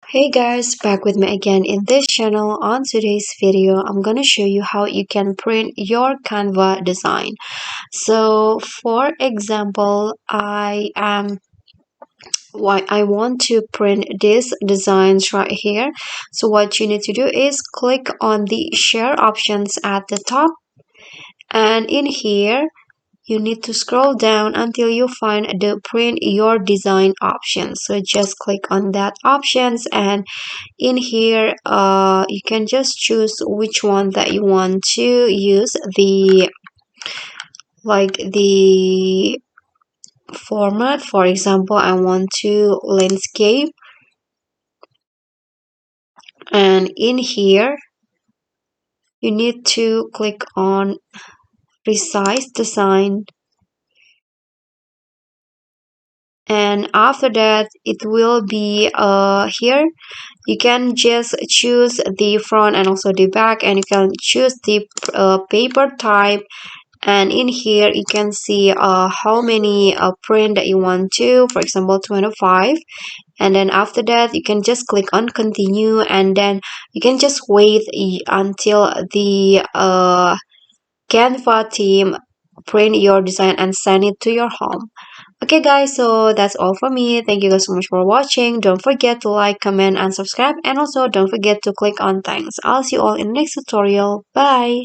Hey guys, back with me again in this channel. On today's video, I'm gonna show you how you can print your Canva design. So for example, I want to print these designs right here. So what you need to do is click on the share options at the top, and in here you need to scroll down until you find the print your design option. So just click on that options, and in here you can just choose which one that you want to use, the format. For example, I want to landscape, and in here you need to click on resize design, and after that it will be here you can just choose the front and also the back, and you can choose the paper type. And in here you can see how many print that you want to, for example 25. And then after that you can just click on continue, and then you can just wait until the Canva team print your design and send it to your home. Okay guys, so that's all for me. Thank you guys so much for watching. Don't forget to like, comment, and subscribe, and also don't forget to click on thanks. I'll see you all in the next tutorial. Bye.